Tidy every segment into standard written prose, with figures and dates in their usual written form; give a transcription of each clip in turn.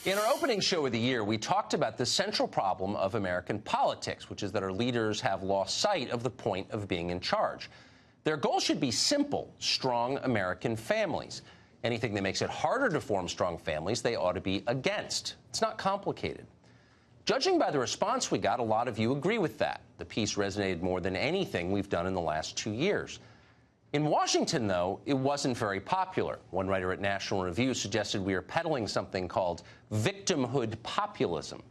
In our opening show of the year, we talked about the central problem of American politics, which is that our leaders have lost sight of the point of being in charge. Their goal should be simple: strong American families. Anything that makes it harder to form strong families, they ought to be against. It's not complicated. Judging by the response we got, a lot of you agree with that. The piece resonated more than anything we've done in the last 2 years. In Washington, though, it wasn't very popular. One writer at National Review suggested we are peddling something called victimhood populism.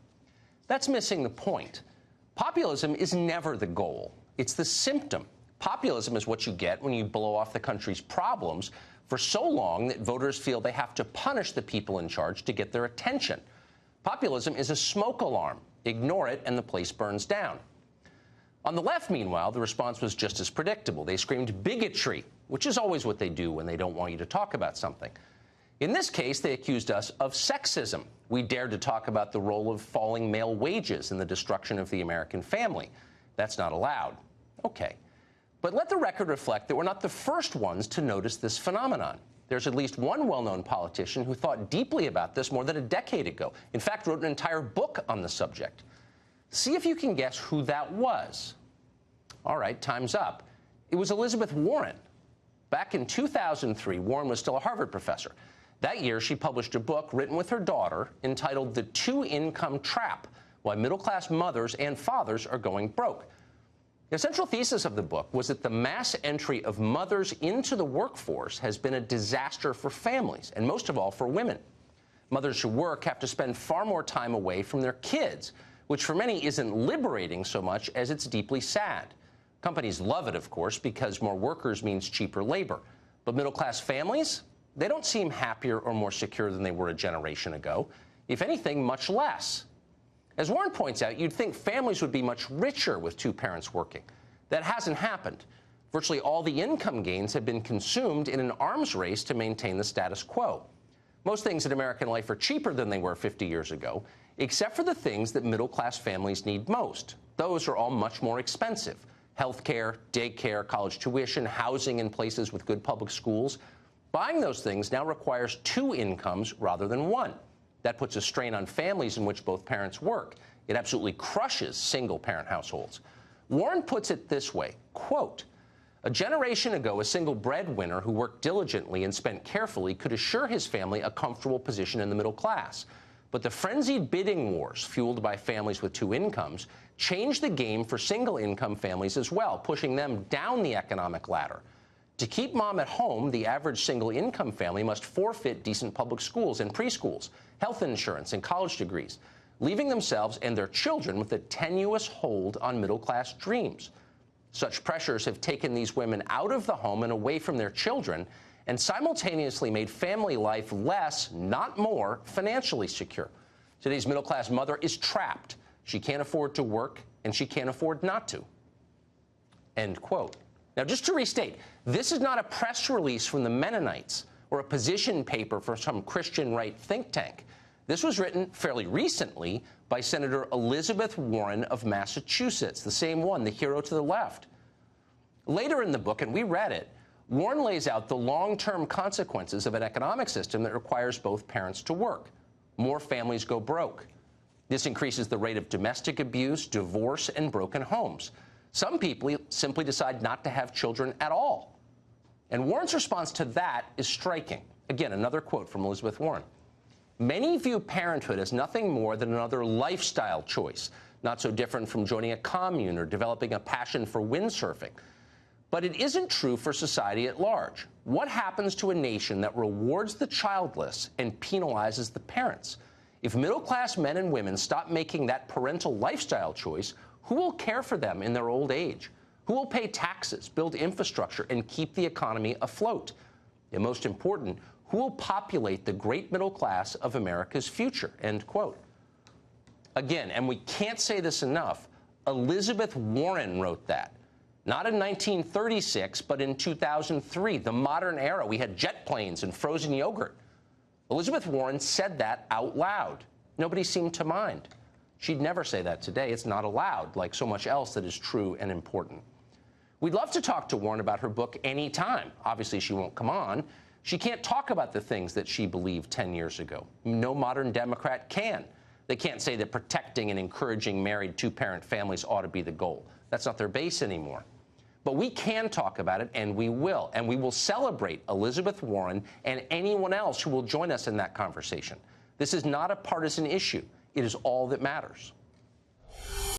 That's missing the point. Populism is never the goal. It's the symptom. Populism is what you get when you blow off the country's problems for so long that voters feel they have to punish the people in charge to get their attention. Populism is a smoke alarm. Ignore it and the place burns down. On the left, meanwhile, the response was just as predictable. They screamed bigotry, which is always what they do when they don't want you to talk about something. In this case, they accused us of sexism. We dared to talk about the role of falling male wages in the destruction of the American family. That's not allowed. Okay. But let the record reflect that we're not the first ones to notice this phenomenon. There's at least one well-known politician who thought deeply about this more than a decade ago. In fact, wrote an entire book on the subject. See if you can guess who that was. All right, time's up. It was Elizabeth Warren. Back in 2003, Warren was still a Harvard professor. That year, she published a book written with her daughter entitled The Two-Income Trap: Why Middle-Class Mothers and Fathers Are Going Broke. The central thesis of the book was that the mass entry of mothers into the workforce has been a disaster for families, and most of all for women. Mothers who work have to spend far more time away from their kids, which for many isn't liberating so much as it's deeply sad. Companies love it, of course, because more workers means cheaper labor. But middle-class families, they don't seem happier or more secure than they were a generation ago. If anything, much less. As Warren points out, you'd think families would be much richer with two parents working. That hasn't happened. Virtually all the income gains have been consumed in an arms race to maintain the status quo. Most things in American life are cheaper than they were 50 years ago, except for the things that middle-class families need most. Those are all much more expensive. Healthcare, daycare, college tuition, housing in places with good public schools. Buying those things now requires two incomes rather than one. That puts a strain on families in which both parents work. It absolutely crushes single-parent households. Warren puts it this way, quote, "A generation ago, a single breadwinner who worked diligently and spent carefully could assure his family a comfortable position in the middle class. But the frenzied bidding wars fueled by families with two incomes changed the game for single-income families as well, pushing them down the economic ladder. To keep mom at home, the average single-income family must forfeit decent public schools and preschools, health insurance, and college degrees, leaving themselves and their children with a tenuous hold on middle-class dreams. Such pressures have taken these women out of the home and away from their children, and simultaneously made family life less, not more, financially secure. Today's middle-class mother is trapped. She can't afford to work, and she can't afford not to." End quote. Now, just to restate, this is not a press release from the Mennonites or a position paper from some Christian right think tank. This was written fairly recently by Senator Elizabeth Warren of Massachusetts, the same one, the hero to the left. Later in the book, and we read it, Warren lays out the long-term consequences of an economic system that requires both parents to work. More families go broke. This increases the rate of domestic abuse, divorce, and broken homes. Some people simply decide not to have children at all. And Warren's response to that is striking. Again, another quote from Elizabeth Warren. "Many view parenthood as nothing more than another lifestyle choice, not so different from joining a commune or developing a passion for windsurfing. But it isn't true for society at large. What happens to a nation that rewards the childless and penalizes the parents? If middle-class men and women stop making that parental lifestyle choice, who will care for them in their old age? Who will pay taxes, build infrastructure, and keep the economy afloat? And most important, who will populate the great middle class of America's future?" End quote. Again, and we can't say this enough, Elizabeth Warren wrote that. Not in 1936, but in 2003, the modern era. We had jet planes and frozen yogurt. Elizabeth Warren said that out loud. Nobody seemed to mind. She'd never say that today. It's not allowed, like so much else that is true and important. We'd love to talk to Warren about her book anytime. Obviously, she won't come on. She can't talk about the things that she believed 10 years ago. No modern Democrat can. They can't say that protecting and encouraging married two-parent families ought to be the goal. That's not their base anymore. But we can talk about it, and we will. And we will celebrate Elizabeth Warren and anyone else who will join us in that conversation. This is not a partisan issue. It is all that matters.